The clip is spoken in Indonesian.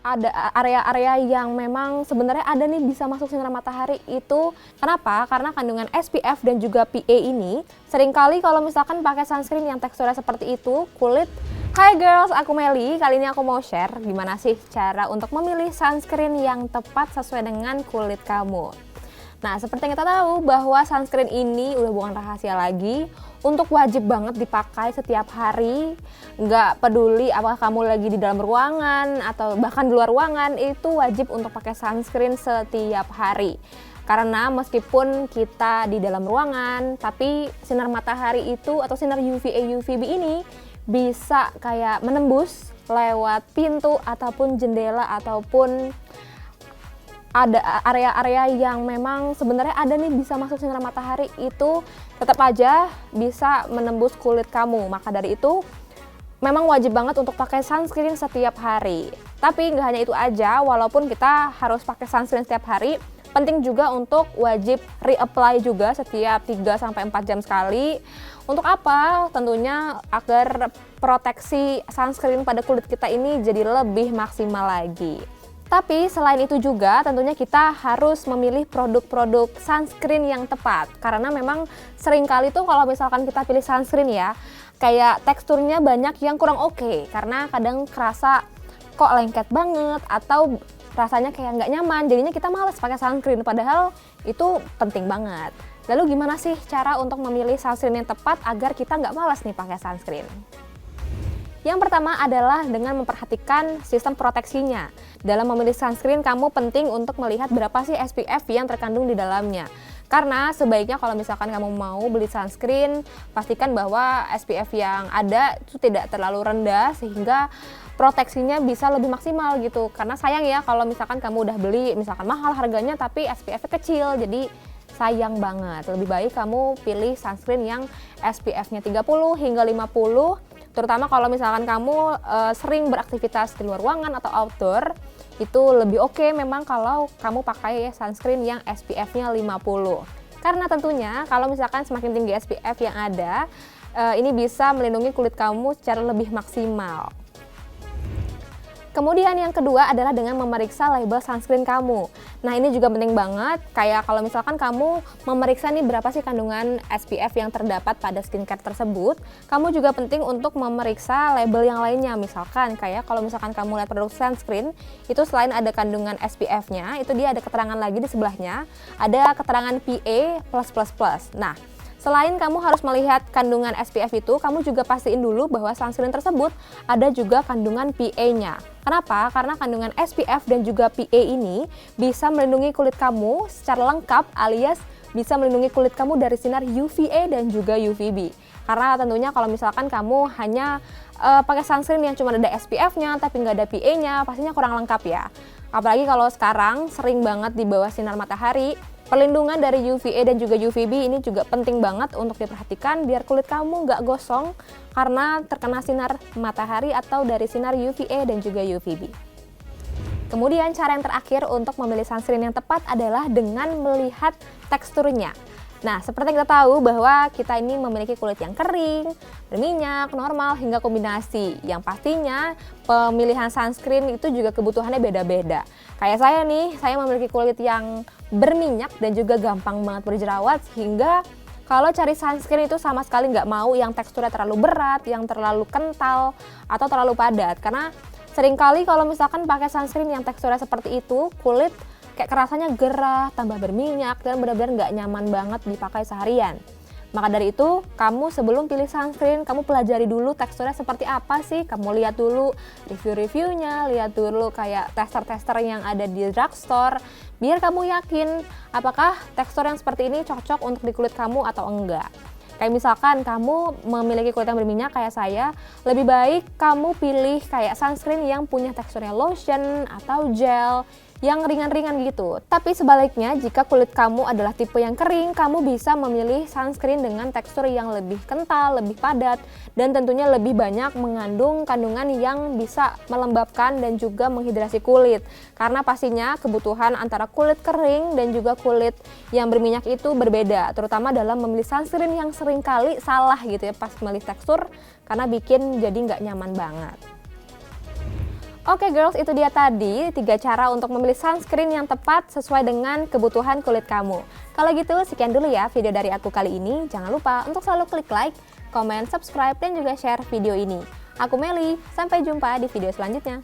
ada area-area yang memang sebenarnya ada nih bisa masuk sinar matahari itu. Kenapa? Karena kandungan SPF dan juga PA ini seringkali kalau misalkan pakai sunscreen yang teksturnya seperti itu, kulit. Hai girls, aku Meli. Kali ini aku mau share gimana sih cara untuk memilih sunscreen yang tepat sesuai dengan kulit kamu. Nah, seperti yang kita tahu bahwa sunscreen ini udah bukan rahasia lagi, untuk wajib banget dipakai setiap hari. Nggak peduli apakah kamu lagi di dalam ruangan atau bahkan di luar ruangan, itu wajib untuk pakai sunscreen setiap hari. Karena meskipun kita di dalam ruangan, tapi sinar matahari itu atau sinar UVA UVB ini bisa kayak menembus lewat pintu ataupun jendela ataupun ada area-area yang memang sebenarnya ada nih bisa masuk sinar matahari itu tetap aja bisa menembus kulit kamu. Maka dari itu memang wajib banget untuk pakai sunscreen setiap hari. Tapi nggak hanya itu aja, walaupun kita harus pakai sunscreen setiap hari, penting juga untuk wajib reapply juga setiap 3-4 jam sekali. Untuk apa? Tentunya agar proteksi sunscreen pada kulit kita ini jadi lebih maksimal lagi. Tapi selain itu juga tentunya kita harus memilih produk-produk sunscreen yang tepat. Karena memang seringkali tuh kalau misalkan kita pilih sunscreen ya, kayak teksturnya banyak yang kurang oke. Karena kadang kerasa kok lengket banget atau rasanya kayak nggak nyaman. Jadinya kita males pakai sunscreen, padahal itu penting banget. Lalu gimana sih cara untuk memilih sunscreen yang tepat agar kita nggak malas nih pakai sunscreen? Yang pertama adalah dengan memperhatikan sistem proteksinya. Dalam memilih sunscreen, kamu penting untuk melihat berapa sih SPF yang terkandung di dalamnya. Karena sebaiknya kalau misalkan kamu mau beli sunscreen, pastikan bahwa SPF yang ada itu tidak terlalu rendah sehingga proteksinya bisa lebih maksimal gitu. Karena sayang ya kalau misalkan kamu udah beli misalkan mahal harganya tapi SPF-nya kecil, jadi sayang banget. Lebih baik kamu pilih sunscreen yang SPF-nya 30 hingga 50. Terutama kalau misalkan kamu sering beraktivitas di luar ruangan atau outdoor, itu lebih oke memang kalau kamu pakai sunscreen yang SPF-nya 50. Karena tentunya kalau misalkan semakin tinggi SPF yang ada, ini bisa melindungi kulit kamu secara lebih maksimal. Kemudian yang kedua adalah dengan memeriksa label sunscreen kamu. Nah, ini juga penting banget, kayak kalau misalkan kamu memeriksa nih berapa sih kandungan SPF yang terdapat pada skincare tersebut, kamu juga penting untuk memeriksa label yang lainnya. Misalkan kayak kalau misalkan kamu lihat produk sunscreen, itu selain ada kandungan SPF-nya, itu dia ada keterangan lagi di sebelahnya, ada keterangan PA+++. Nah, selain kamu harus melihat kandungan SPF itu, kamu juga pastiin dulu bahwa sunscreen tersebut ada juga kandungan PA-nya. Kenapa? Karena kandungan SPF dan juga PA ini bisa melindungi kulit kamu secara lengkap alias bisa melindungi kulit kamu dari sinar UVA dan juga UVB. Karena tentunya kalau misalkan kamu hanya pakai sunscreen yang cuma ada SPF-nya tapi nggak ada PA-nya, pastinya kurang lengkap ya. Apalagi kalau sekarang sering banget di bawah sinar matahari, perlindungan dari UVA dan juga UVB ini juga penting banget untuk diperhatikan biar kulit kamu nggak gosong karena terkena sinar matahari atau dari sinar UVA dan juga UVB. Kemudian cara yang terakhir untuk memilih sunscreen yang tepat adalah dengan melihat teksturnya. Nah, seperti yang kita tahu bahwa kita ini memiliki kulit yang kering, berminyak, normal, hingga kombinasi. Yang pastinya pemilihan sunscreen itu juga kebutuhannya beda-beda. Kayak saya nih, saya memiliki kulit yang berminyak dan juga gampang banget berjerawat, sehingga kalau cari sunscreen itu sama sekali nggak mau yang teksturnya terlalu berat, yang terlalu kental, atau terlalu padat. Karena seringkali kalau misalkan pakai sunscreen yang teksturnya seperti itu, kulit kayak kerasanya gerah, tambah berminyak, dan benar-benar nggak nyaman banget dipakai seharian. Maka dari itu, kamu sebelum pilih sunscreen, kamu pelajari dulu teksturnya seperti apa sih. Kamu lihat dulu review-reviewnya, lihat dulu kayak tester-tester yang ada di drugstore, biar kamu yakin apakah tekstur yang seperti ini cocok untuk di kulit kamu atau enggak. Kayak misalkan kamu memiliki kulit yang berminyak kayak saya, lebih baik kamu pilih kayak sunscreen yang punya teksturnya lotion atau gel, yang ringan-ringan gitu. Tapi sebaliknya, jika kulit kamu adalah tipe yang kering, kamu bisa memilih sunscreen dengan tekstur yang lebih kental, lebih padat, dan tentunya lebih banyak mengandung kandungan yang bisa melembabkan dan juga menghidrasi kulit. Karena pastinya kebutuhan antara kulit kering dan juga kulit yang berminyak itu berbeda, terutama dalam memilih sunscreen yang seringkali salah gitu ya pas memilih tekstur, karena bikin jadi nggak nyaman banget. Oke girls, itu dia tadi 3 cara untuk memilih sunscreen yang tepat sesuai dengan kebutuhan kulit kamu. Kalau gitu, sekian dulu ya video dari aku kali ini. Jangan lupa untuk selalu klik like, komen, subscribe, dan juga share video ini. Aku Meli, sampai jumpa di video selanjutnya.